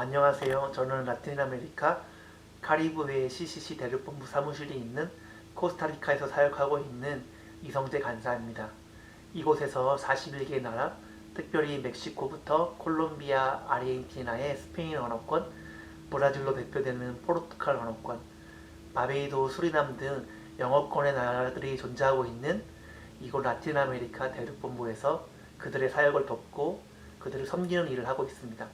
안녕하세요. 저는 라틴 아메리카 카리브해 CCC 대륙본부 사무실이 있는 코스타리카에서 사역하고 있는 이성재 간사입니다. 이곳에서 41개의 나라, 특별히 멕시코부터 콜롬비아, 아르헨티나의 스페인 언어권, 브라질로 대표되는 포르투갈 언어권, 바베이도, 수리남 등 영어권의 나라들이 존재하고 있는 이곳 라틴 아메리카 대륙본부에서 그들의 사역을 돕고 그들을 섬기는 일을 하고 있습니다.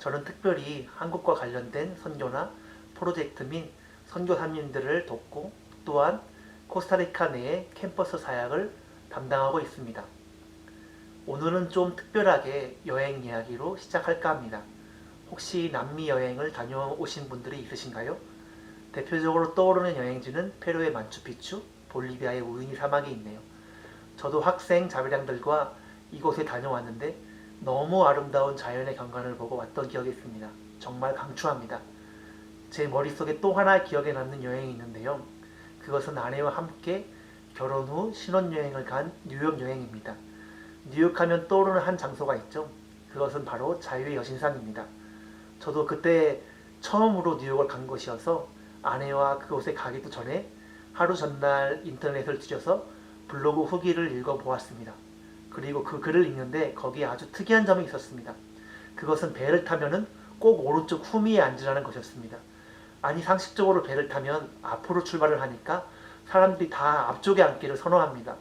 저는 특별히 한국과 관련된 선교나 프로젝트 및 선교사님들을 돕고 또한 코스타리카 내의 캠퍼스 사역을 담당하고 있습니다. 오늘은 좀 특별하게 여행 이야기로 시작할까 합니다. 혹시 남미 여행을 다녀오신 분들이 있으신가요? 대표적으로 떠오르는 여행지는 페루의 마추픽추, 볼리비아의 우유니 사막이 있네요. 저도 학생 자매량들과 이곳에 다녀왔는데 너무 아름다운 자연의 경관을 보고 왔던 기억이 있습니다. 정말 강추합니다. 제 머릿속에 또 하나 기억에 남는 여행이 있는데요. 그것은 아내와 함께 결혼 후 신혼여행을 간 뉴욕 여행입니다. 뉴욕 하면 떠오르는 한 장소가 있죠. 그것은 바로 자유의 여신상입니다. 저도 그때 처음으로 뉴욕을 간 것이어서 아내와 그곳에 가기도 전에 하루 전날 인터넷을 뒤져서 블로그 후기를 읽어보았습니다. 그리고 그 글을 읽는데 거기에 아주 특이한 점이 있었습니다. 그것은 배를 타면은 꼭 오른쪽 후미에 앉으라는 것이었습니다. 아니 상식적으로 배를 타면 앞으로 출발을 하니까 사람들이 다 앞쪽에 앉기를 선호합니다.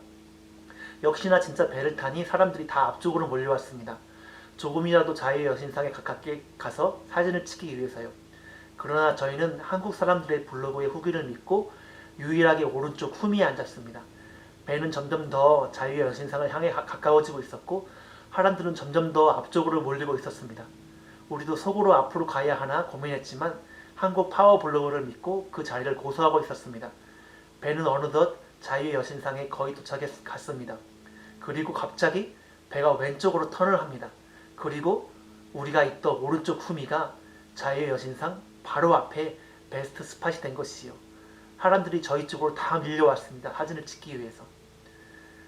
역시나 진짜 배를 타니 사람들이 다 앞쪽으로 몰려왔습니다. 조금이라도 자유의 여신상에 가깝게 가서 사진을 찍기 위해서요. 그러나 저희는 한국 사람들의 블로그의 후기를 믿고 유일하게 오른쪽 후미에 앉았습니다. 배는 점점 더 자유의 여신상을 향해 가까워지고 있었고 사람들은 점점 더 앞쪽으로 몰리고 있었습니다. 우리도 속으로 앞으로 가야 하나 고민했지만 한국 파워 블로그를 믿고 그 자리를 고수하고 있었습니다. 배는 어느덧 자유의 여신상에 거의 도착했습니다. 그리고 갑자기 배가 왼쪽으로 턴을 합니다. 그리고 우리가 있던 오른쪽 후미가 자유의 여신상 바로 앞에 베스트 스팟이 된 것이지요. 사람들이 저희 쪽으로 다 밀려왔습니다. 사진을 찍기 위해서.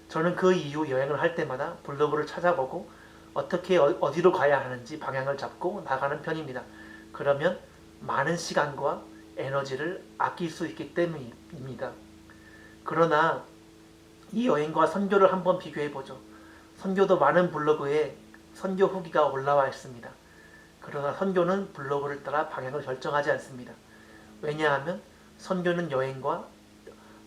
저는 그 이후 여행을 할 때마다 블로그를 찾아보고 어떻게 어디로 가야 하는지 방향을 잡고 나가는 편입니다. 그러면 많은 시간과 에너지를 아낄 수 있기 때문입니다. 그러나 이 여행과 선교를 한번 비교해보죠. 선교도 많은 블로그에 선교 후기가 올라와 있습니다. 그러나 선교는 블로그를 따라 방향을 결정하지 않습니다. 왜냐하면 선교는 여행과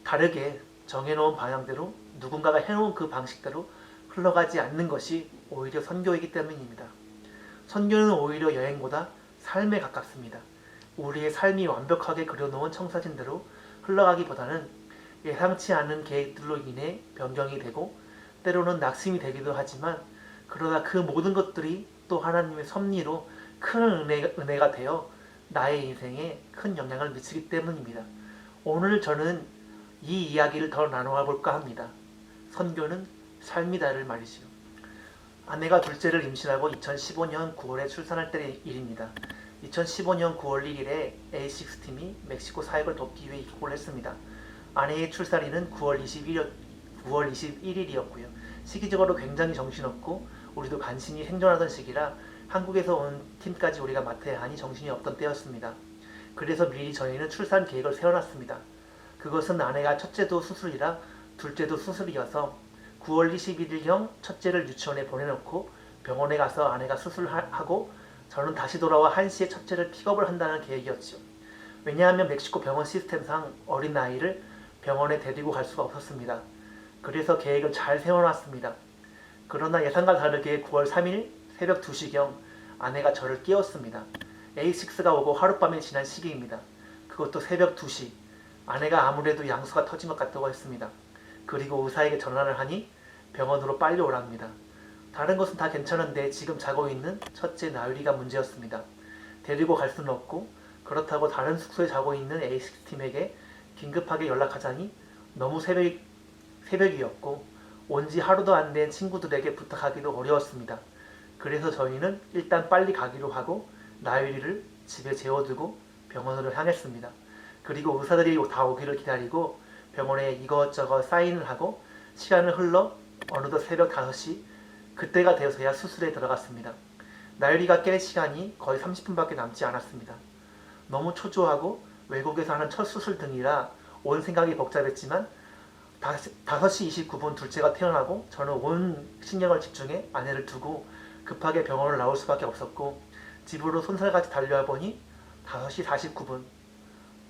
다르게 정해놓은 방향대로 누군가가 해놓은 그 방식대로 흘러가지 않는 것이 오히려 선교이기 때문입니다. 선교는 오히려 여행보다 삶에 가깝습니다. 우리의 삶이 완벽하게 그려놓은 청사진대로 흘러가기보다는 예상치 않은 계획들로 인해 변경이 되고 때로는 낙심이 되기도 하지만 그러나 그 모든 것들이 또 하나님의 섭리로 큰 은혜가 되어 나의 인생에 큰 영향을 미치기 때문입니다. 오늘 저는 이 이야기를 더 나누어 볼까 합니다. 선교는 삶이다를 말이지요. 아내가 둘째를 임신하고 2015년 9월에 출산할 때의 일입니다. 2015년 9월 1일에 A6 팀이 멕시코 사역을 돕기 위해 입국을 했습니다. 아내의 출산일은 9월 21일이었고요. 시기적으로 굉장히 정신없고 우리도 간신히 생존하던 시기라 한국에서 온 팀까지 우리가 맡아야 하니 정신이 없던 때였습니다. 그래서 미리 저희는 출산 계획을 세워놨습니다. 그것은 아내가 첫째도 수술이라 둘째도 수술이어서 9월 21일경 첫째를 유치원에 보내놓고 병원에 가서 아내가 수술하고 저는 다시 돌아와 1시에 첫째를 픽업을 한다는 계획이었죠. 왜냐하면 멕시코 병원 시스템상 어린 아이를 병원에 데리고 갈 수가 없었습니다. 그래서 계획을 잘 세워놨습니다. 그러나 예상과 다르게 9월 3일 새벽 2시경 아내가 저를 깨웠습니다. A6가 오고 하룻밤이 지난 시기입니다. 그것도 새벽 2시. 아내가 아무래도 양수가 터진 것 같다고 했습니다. 그리고 의사에게 전화를 하니 병원으로 빨리 오랍니다. 다른 것은 다 괜찮은데 지금 자고 있는 첫째 나유리가 문제였습니다. 데리고 갈 수는 없고 그렇다고 다른 숙소에 자고 있는 A6팀에게 긴급하게 연락하자니 너무 새벽이었고 온 지 하루도 안 된 친구들에게 부탁하기도 어려웠습니다. 그래서 저희는 일단 빨리 가기로 하고 나유리를 집에 재워두고 병원으로 향했습니다. 그리고 의사들이 다 오기를 기다리고 병원에 이것저것 사인을 하고 시간을 흘러 어느덧 새벽 5시 그때가 되어서야 수술에 들어갔습니다. 나유리가 깰 시간이 거의 30분밖에 남지 않았습니다. 너무 초조하고 외국에서 하는 첫 수술 등이라 온 생각이 복잡했지만 5시 29분 둘째가 태어나고 저는 온 신경을 집중해 아내를 두고 급하게 병원을 나올 수밖에 없었고 집으로 손살같이 달려와 보니 5시 49분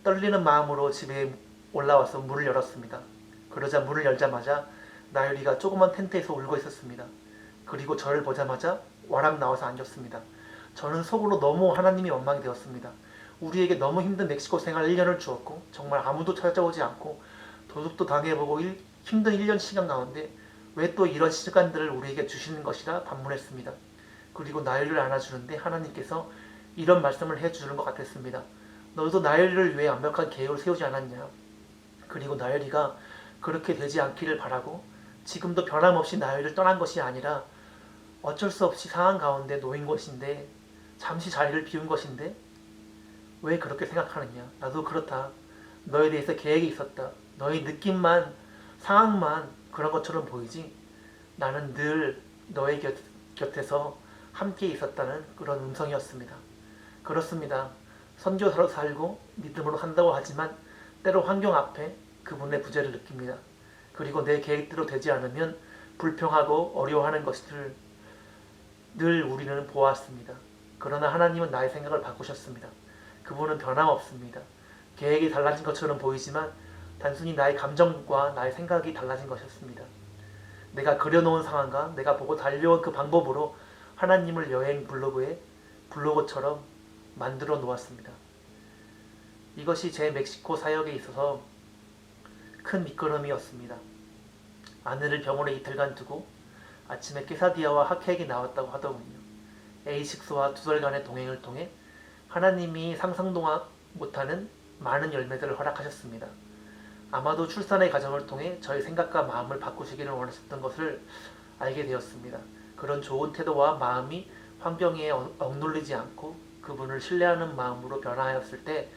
떨리는 마음으로 집에 올라와서 문을 열었습니다. 그러자 문을 열자마자 나유리가 조그만 텐트에서 울고 있었습니다. 그리고 저를 보자마자 와락 나와서 앉았습니다. 저는 속으로 너무 하나님이 원망이 되었습니다. 우리에게 너무 힘든 멕시코 생활 1년을 주었고 정말 아무도 찾아오지 않고 도둑도 당해보고 힘든 1년 시간 가운데 왜 또 이런 시간들을 우리에게 주시는 것이라 반문했습니다. 그리고 나유리를 안아주는데 하나님께서 이런 말씀을 해주는 것 같았습니다. 너도 나유리를 위해 완벽한 계획을 세우지 않았냐. 그리고 나유리가 그렇게 되지 않기를 바라고 지금도 변함없이 나유리를 떠난 것이 아니라 어쩔 수 없이 상황 가운데 놓인 것인데 잠시 자리를 비운 것인데 왜 그렇게 생각하느냐. 나도 그렇다. 너에 대해서 계획이 있었다. 너의 느낌만 상황만 그런 것처럼 보이지 나는 늘 너의 곁에서 함께 있었다는 그런 음성이었습니다. 그렇습니다. 선교사로 살고 믿음으로 산다고 하지만 때로 환경 앞에 그분의 부재를 느낍니다. 그리고 내 계획대로 되지 않으면 불평하고 어려워하는 것을 늘 우리는 보았습니다. 그러나 하나님은 나의 생각을 바꾸셨습니다. 그분은 변함없습니다. 계획이 달라진 것처럼 보이지만 단순히 나의 감정과 나의 생각이 달라진 것이었습니다. 내가 그려놓은 상황과 내가 보고 달려온 그 방법으로 하나님을 여행 블로그처럼 만들어 놓았습니다. 이것이 제 멕시코 사역에 있어서 큰 밑거름이었습니다. 아내를 병원에 이틀간 두고 아침에 깨사디아와 핫케이크가 나왔다고 하더군요. 에이식스와 2달간의 동행을 통해 하나님이 상상도 못하는 많은 열매들을 허락하셨습니다. 아마도 출산의 과정을 통해 저의 생각과 마음을 바꾸시기를 원하셨던 것을 알게 되었습니다. 그런 좋은 태도와 마음이 환경에 억눌리지 않고 그분을 신뢰하는 마음으로 변화하였을 때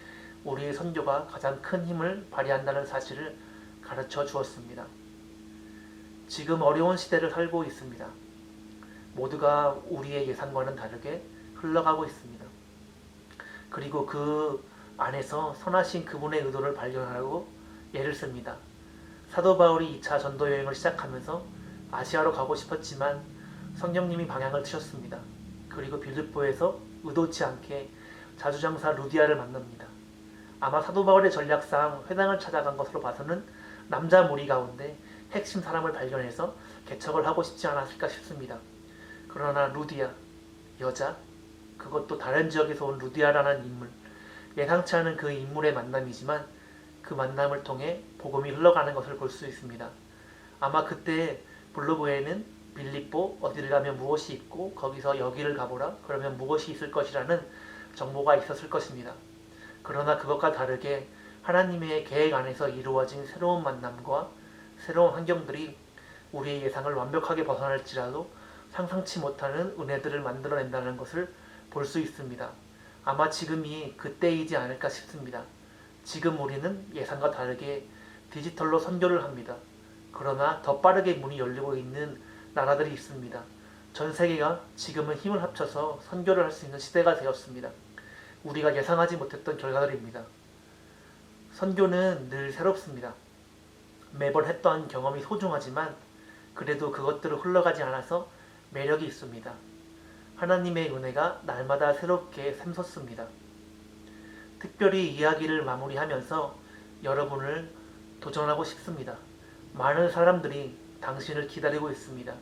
우리의 선교가 가장 큰 힘을 발휘한다는 사실을 가르쳐 주었습니다. 지금 어려운 시대를 살고 있습니다. 모두가 우리의 예상과는 다르게 흘러가고 있습니다. 그리고 그 안에서 선하신 그분의 의도를 발견하고 예를 씁니다. 사도 바울이 2차 전도 여행을 시작하면서 아시아로 가고 싶었지만 성령님이 방향을 트셨습니다. 그리고 빌립보에서 의도치 않게 자주장사 루디아를 만납니다. 아마 사도 바울의 전략상 회당을 찾아간 것으로 봐서는 남자 무리 가운데 핵심 사람을 발견해서 개척을 하고 싶지 않았을까 싶습니다. 그러나 루디아, 여자, 그것도 다른 지역에서 온 루디아라는 인물, 예상치 않은 그 인물의 만남이지만 그 만남을 통해 복음이 흘러가는 것을 볼 수 있습니다. 아마 그때 블로그에는 빌립보 어디를 가면 무엇이 있고 거기서 여기를 가보라 그러면 무엇이 있을 것이라는 정보가 있었을 것입니다. 그러나 그것과 다르게 하나님의 계획 안에서 이루어진 새로운 만남과 새로운 환경들이 우리의 예상을 완벽하게 벗어날지라도 상상치 못하는 은혜들을 만들어낸다는 것을 볼 수 있습니다. 아마 지금이 그때이지 않을까 싶습니다. 지금 우리는 예상과 다르게 디지털로 선교를 합니다. 그러나 더 빠르게 문이 열리고 있는 나라들이 있습니다. 전 세계가 지금은 힘을 합쳐서 선교를 할 수 있는 시대가 되었습니다. 우리가 예상하지 못했던 결과들입니다. 선교는 늘 새롭습니다. 매번 했던 경험이 소중하지만 그래도 그것들을 흘러가지 않아서 매력이 있습니다. 하나님의 은혜가 날마다 새롭게 샘솟습니다. 특별히 이야기를 마무리하면서 여러분을 도전하고 싶습니다. 많은 사람들이 당신을 기다리고 있습니다.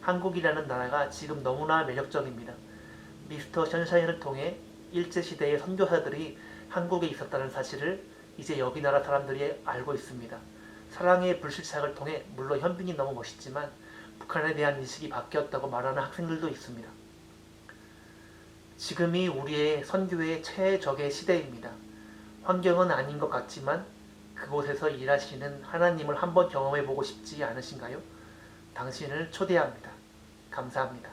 한국이라는 나라가 지금 너무나 매력적입니다. 미스터 션샤인을 통해 일제시대의 선교사들이 한국에 있었다는 사실을 이제 여기 나라 사람들이 알고 있습니다. 사랑의 불시착을 통해 물론 현빈이 너무 멋있지만 북한에 대한 인식이 바뀌었다고 말하는 학생들도 있습니다. 지금이 우리의 선교의 최적의 시대입니다. 환경은 아닌 것 같지만 그곳에서 일하시는 하나님을 한번 경험해보고 싶지 않으신가요? 당신을 초대합니다. 감사합니다.